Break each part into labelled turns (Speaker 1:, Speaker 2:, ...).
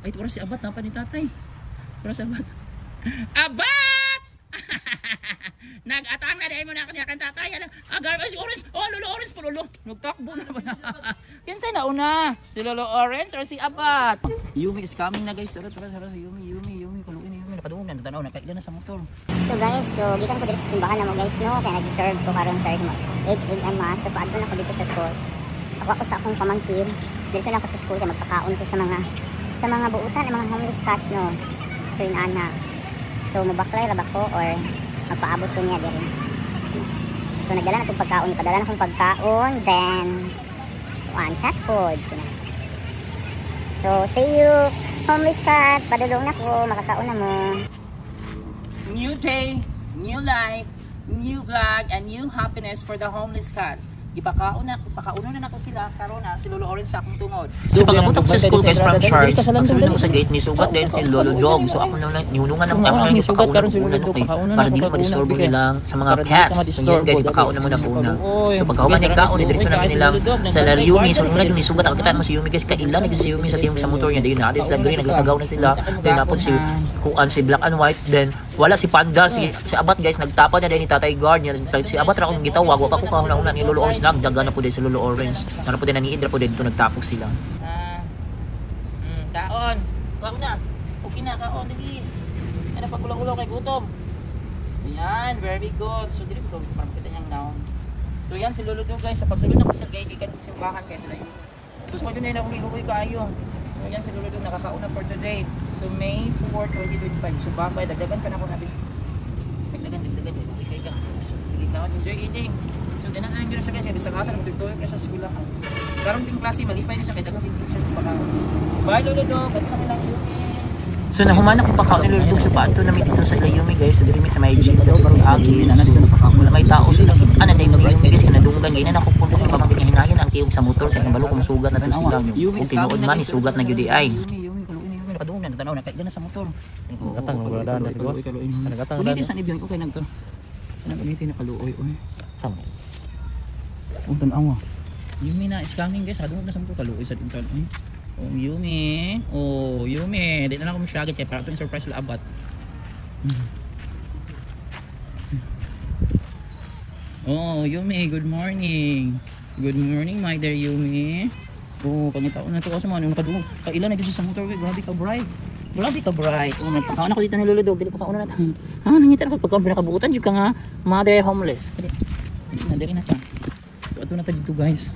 Speaker 1: Ay, oras si Abat, napa ni tatay. Oras si Abat. Abat! Nag-atang na dahil mo na kanya kan tatay. Garbage orange. Oh, Lolo Orange po, Lolo. Nagtakbo na ba na? Kinsay na una? Si Lolo Orange or si Abat? Yumi is coming na guys. Tara, si Yumi. Kaluin ni Yumi. Nakadungog na, natanaw na. Kailan na sa motor.
Speaker 2: So guys, gikan ko dito sa simbahan na mo guys, no? Kaya nag-serve ko karon sa 8 mass. So paadto na ko dito sa school. Ako sa akong pamangkin. Dito na ako sa school kaya magpakaon ko sa mga buutan, mga homeless cats, no? So inana. So mabaklay ra ba ko or magpaabot ko niya diri. So nagdala na itong pagkaon. Padala na akong pagkaon. Then cat food. So see you homeless cats. Padulong na ko. Makakaon na mo.
Speaker 1: New day, new life, new vlog, and new happiness for the homeless cats. Pakaunan na ako sila karon na si Lolo Orange sa akong tungod.
Speaker 3: So pag-abot ako sa school guys from Shards, pagsunod ako sa gate ni sugat din si Lolo Dog. So ako nang niunungan ng ako yung pakaunan ko para di ma-disturb nilang sa mga pets. So yun guys, pakaunan mo na una. So pagkauman ni kaon, diretso na nilang sa Yumi. So muna yung sugat ako kita mo si Yumi guys, kailan na si Yumi sa tiyong sa motor niya. Dahil na sila green, naglatagaw na sila. Dahil napon si kuan si Black and White. Then wala si Panda, si Abat guys, nagtapad na din ni Tatay Guard niya. Si Abat ra akong gitawag, wag ako kahuna-una ni Lolo Orange. Nagdaga na po din si Lolo Orange. Ano po din naniid ra po din dito nagtapos sila.
Speaker 1: Kaon. Kaon na. Okay na kaon dili. Ano pa ulaw-ulaw kay gutom. Ayan, very good. So dili ko parang kita niyang down. So yan si Lolo Dog guys, sa pagsulod na ko sa gate ikan ko simbahan kay sila yun. Tapos mo din na uwi kayo. So yan si Lolo Dog nakakaon na for today. So May 4, 2025. So bye dagdagan pa na ako natin. Dagdagan. Okay ka. Sige kaon, enjoy eating. So dinan na lang siya kasi sa kasa nagtutoy ka sa eskwela ka. Karon ding klase malipay na siya kay dagang teacher pa. Bye Lolo Dog, at kami lang Yumi.
Speaker 3: So nahuman ako pakaon ni Lolo Dog sa pato na dito sa Yumi guys. So diri mi sa may jeep daw parang agi na dito wala may tao so ana day mo Yumi guys kanadunggan gay na ako pud ko pamangkin niya hinayan ang tiyog sa motor kay balo kung sugat na to sila niyo. Okay nood man sugat na gyud ay.
Speaker 1: Yumi nakadungog na natanaw na kay na sa motor.
Speaker 4: Katang wala na siguro. Nagkatang.
Speaker 1: Uli sa nibiyong okay nagto. Nagamitin na kaluoy oy.
Speaker 4: Sama.
Speaker 1: Untan awa. Yumi na is coming guys. Hadungog na sa motor kaluoy sa intern. Oh Yumi. Di na ako masyagad kaya para ito yung surprise sila Abat. Oh Yumi, good morning. Good morning my dear Yumi. Oh, pangitaon na ito kasi mga nakadungog. Kailan na dito sa motor. Grabe ka bright. Oh, nagpakaon ako dito ni Lolo Dog. Dili pa kauna na ito. Nangitan ako pagkaon pinakabutan. Yung ka nga mother homeless. Dali na ito. So ito na ito dito guys.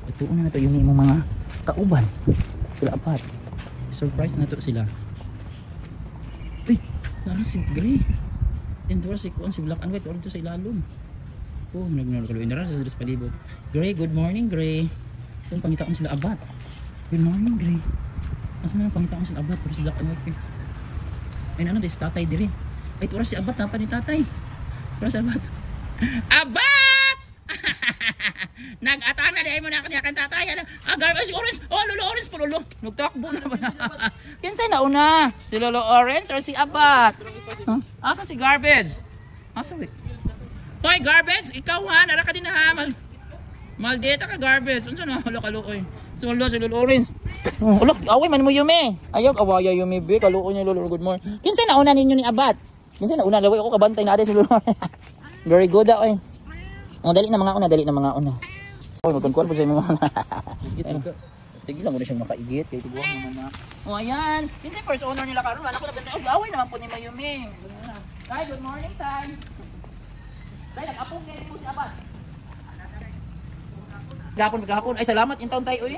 Speaker 1: So ito na ito yung mga kauban. Sila Abat. Surprise na ito sila. Uy, nara si Gray. Endora si Kuan, si Black and White. Oran ito sa ilalong. Oh, nagkaluin na rin sa palibot. Gray, good morning Gray. Ito pangitaon sila Abat. Good morning Gray. Ako na lang pangitaon sila Abat. Pero si Black and White. Ay na si tatay diri. Ay oras si Abat. Napa ni tatay. Oras si Abat. Abat! Nag-atang na dahil mo na kanya kan tatay. Garbage orange. Oh, Lolo Orange po, Lolo. Nagtakbo na ba na? Kinsay na una? Si Lolo Orange or si Abat? Asa si Garbage? Asa wait? Hoy, Garbage! Ikaw ha? Nara ka din na ha? Maldita ka, Garbage. Ano na? Halo kalukoy. Si Lolo Orange. Ulok, away man mo Yumi. Ayaw, awaya Yumi, be. Kalukoy niya Lolo. Good morning. Kinsay na una ninyo ni Abat? Kinsay na una? Laway ako kabantay na si Lolo. Very good ah, oy. Oh, dali na mga una. Oh, magkuan po sa mga una. Tigil lang ko na siyang makaigit. Kaya tiguan mo mama. Oh, ayan. Kinsay first owner nila karon. Wala ko na ganda. Away naman po ni Mayumi. Tay, good morning, Tay. Tay, nag-apong ngayon po si Abat. Gahapon. Ay, salamat. Intaon tayo, oy.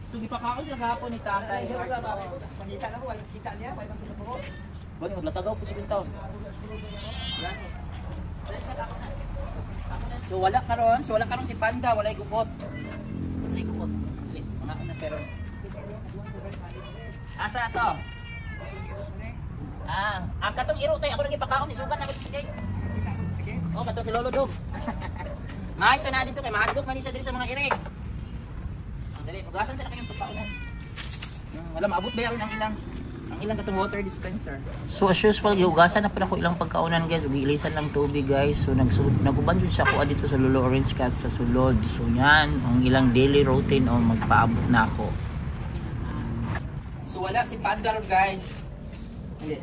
Speaker 1: So, di pa kako sila gahapon ni tatay. Manita na ko. Kita niya. Bagi, maglatagaw po si Intaon. So wala karon si Panda, walay gupot. Sige, una pero. Asa to? Ang katong iro tay ako nang ipakaon ni sugat na ko sige. Oh, katong si Lolo Dog. Mahit ka na dito kay mahadlok man isa diri sa mga irig. Dali, ugasan sila kayong pagkaunan. Wala maabot ba yaron ang ilang. Ang ilang katong water dispenser.
Speaker 3: So as usual, gihugasan na pala ko ilang pagkaunan guys, giilisan lang tubig guys. So naguban jud siya ko dito sa Lolo Orange Cat sa sulod. So yan, ang ilang daily routine o magpaabot na ako.
Speaker 1: So wala si Panda ron guys. Hindi.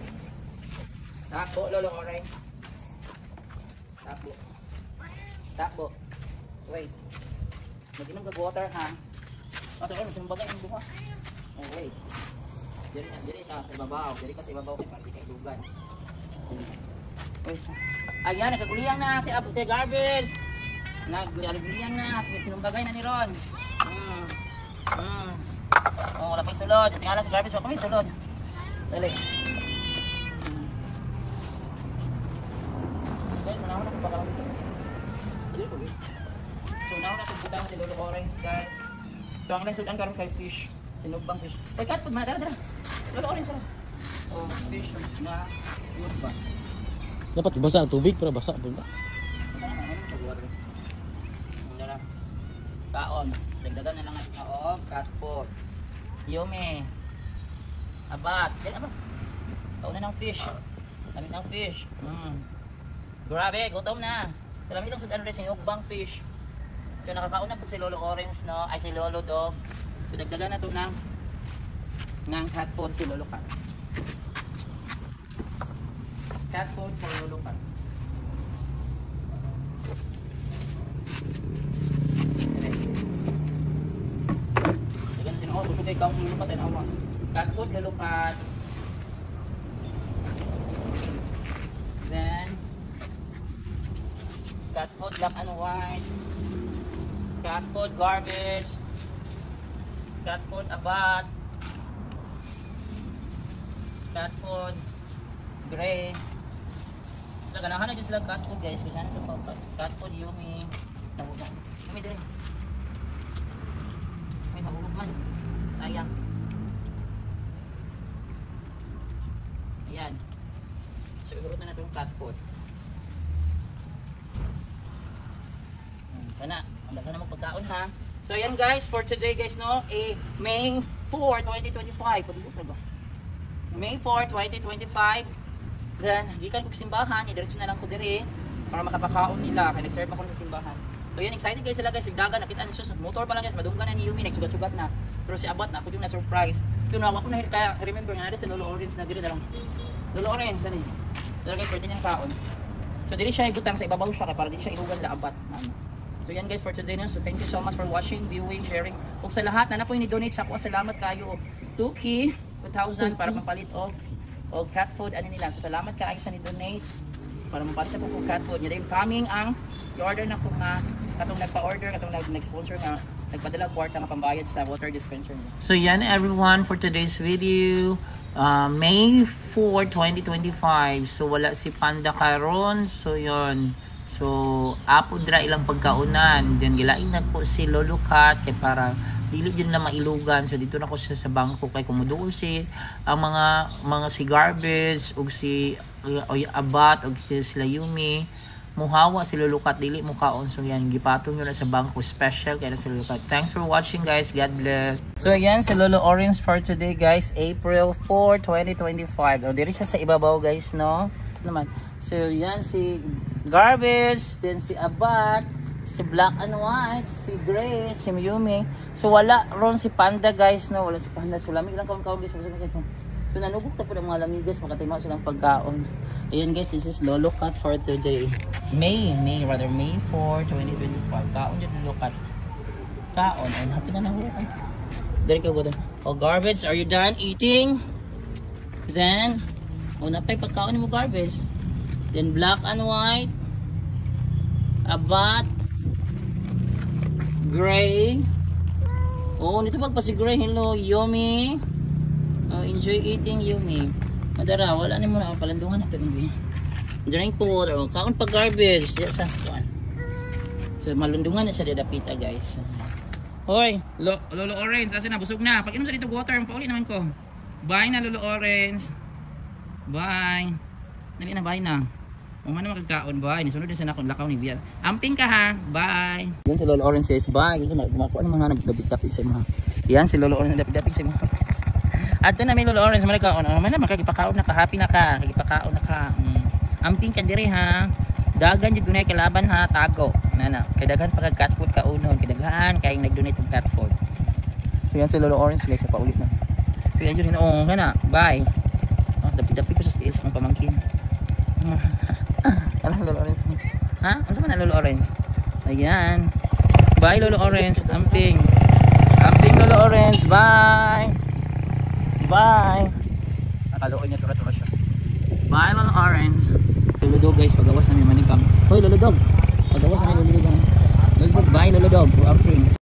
Speaker 1: Takbo Lolo Orange. Takbo. Takbo. Wait. Mag-inom ka water ha. Water ko, bagay ang buha. Oh wait. Diri ka sa ibabaw. Diri ka sa ibabaw kay para di ka ilugan. Ayan, nagkaguliyang na si Garbage. Nagkaguliyang na. Sinumbagay na ni Ron. Oh, wala pa'y sulod. Tingala si Garbage. Wala pa'y sulod. Dali. Guys, manaw na kung baka lang dito. Dili ko, so, nauna na kung butang si Lolo Orange, guys. So, ang ilang sudan karon kay fish. Sinugbang fish. Uy, cut, pag dara. Lolo Orange, sara. Oh, fish na sinugbang.
Speaker 4: Dapat basa ang tubig para basa po ba?
Speaker 1: Kaon. Dagdagan na lang ang kaon. Cat food. Yummy. Abat. Yan, abat. Kaon na ng fish. Lamit ng fish. Grabe, gutom na. So, lamit ng sudan rin sinugbang fish. So nakakaon na po si Lolo Orange, no? Ay si Lolo Dog. So dagdagan na to ng cat food si Lolo Cat. Cat food for Lolo Cat. Dagdagan natin ako. Gusto kayo kang Lolo Cat and awa. Cat food Lolo Cat. Then cat food black and white. Cat food Garbage. Cat food Abat. Cat food Gray. Ganahan na dyan sila cat food guys. Ganahan ito pa. Cat food Yummy. Nahulog. Yummy din. May nahulog man. Sayang. Ayan. So igurot na natin yung cat food. Kana, ang dami namang pagkaon ha. So ayan guys, for today guys no, May 4, 2025. May 4, 2025. Then, gikan ko sa simbahan, idiretso na lang ko diri para makapakaon nila. Kaya nag-serve ako sa simbahan. So yan, excited guys sila guys, sigdagan, nakita niyo sa motor pa lang guys, madunggan na ni Yumi, nagsugat-sugat na. Pero si Abat na, ako yung na-surprise. Yun na, ako na kaya remember nga na sa Lolo Orange na diri na lang. Lolo Orange, na rin. Dala guys, pwede niyang kaon. So diri siya ibutang sa ibabaw siya, kaya para diri siya ilugan la Abat. So yan guys for today no. So thank you so much for watching, viewing, sharing. Ug sa lahat na napoy ni donate sa ako, salamat kayo. 2K 2,000 para mapalit og cat food ano nila. So salamat kaayo sa ni donate para mapalit sa ko cat food. Then coming ang i-order na ko nga katong nagpa-order, katong nag-sponsor nga nagpadala kwarta nga pambayad sa water dispenser niya.
Speaker 3: So yan everyone for today's video. May 4, 2025. So wala si Panda karon. So yon. So apo dra ilang pagkaunan. Then gilain na ko si Lolo Cat kay para dili din na mailugan. So dito na ko siya sa bangko kay kumuduol si ang mga si Garbage ug si Abat ug sila Yumi. Muhawa si Lolo Cat dili mo kaon. So yan gipatong yun na sa bangko special kay na si Lolo Cat. Thanks for watching guys. God bless. So again si Lolo Orange for today guys, April 4, 2025. O diri siya sa ibabaw guys no. Naman. So yan si Garbage, then si Abat, si Black and White, si Gray, si Yumi. So wala ron si Panda guys no, wala si Panda. So lamig lang kaon guys, guys. So nanugok ta po ng mga lamigas, makatimaw silang pagkaon. Ayan guys, this is Lolo Cat for today. May 4, 2025. Kaon dyan Lolo Cat. Kaon, and happy na nahulog. There you go. Oh Garbage, are you done eating? Then, napay pagkaon mo Garbage. Then Black and White, Abat, Gray. Oh, nito pa si Gray. Hello, Yummy. Oh, enjoy eating, Yummy. Madara, wala ni mo na palandungan na ito. Drink water. Oh, kaon pa Garbage. Yes, one. So, malundungan na siya dapita, guys. Hoy, Lolo Orange. Asa na, busog na. Pag inom sa dito water, pauli naman ko. Bye na, Lolo Orange. Bye. Dali na, bye na. Kung ano makagkaon, bye. Nisunod din sa nakong lakaw ni Bia. Amping ka ha, bye. Yan si Lolo Orange says, bye. Gusto na, kumakuha ng mga nagdapit-dapit sa mga. Yan si Lolo Orange nagdapit-dapit sa mga.
Speaker 1: Ato na may Lolo Orange, malikaon. Ano man makikipakaon na ka, happy na ka, makikipakaon na ka. Amping ka diri ha. Dagan jud dunay kalaban ha, tago. Nana, kay daghan pa kag cat food ka unon, kay daghan kay nag-donate og cat food. So yan si Lolo Orange guys, pa ulit na. Kaya jud hinoong kana, bye. Dapi-dapi ko sa stage akong pamangkin. Ala Lolo Orange. Ha? Unsa man na Lolo Orange? Ayan. Bye Lolo Orange, amping. Amping Lolo Orange, bye. Bye. Nakaluoy niya tura-tura siya. Bye Lolo Orange. Lolo Dog guys, pagawas na may manikang. Hoy Lolo Dog. Pagawas na may Lolo Dog. Lolo Dog, bye Lolo Dog. Amping.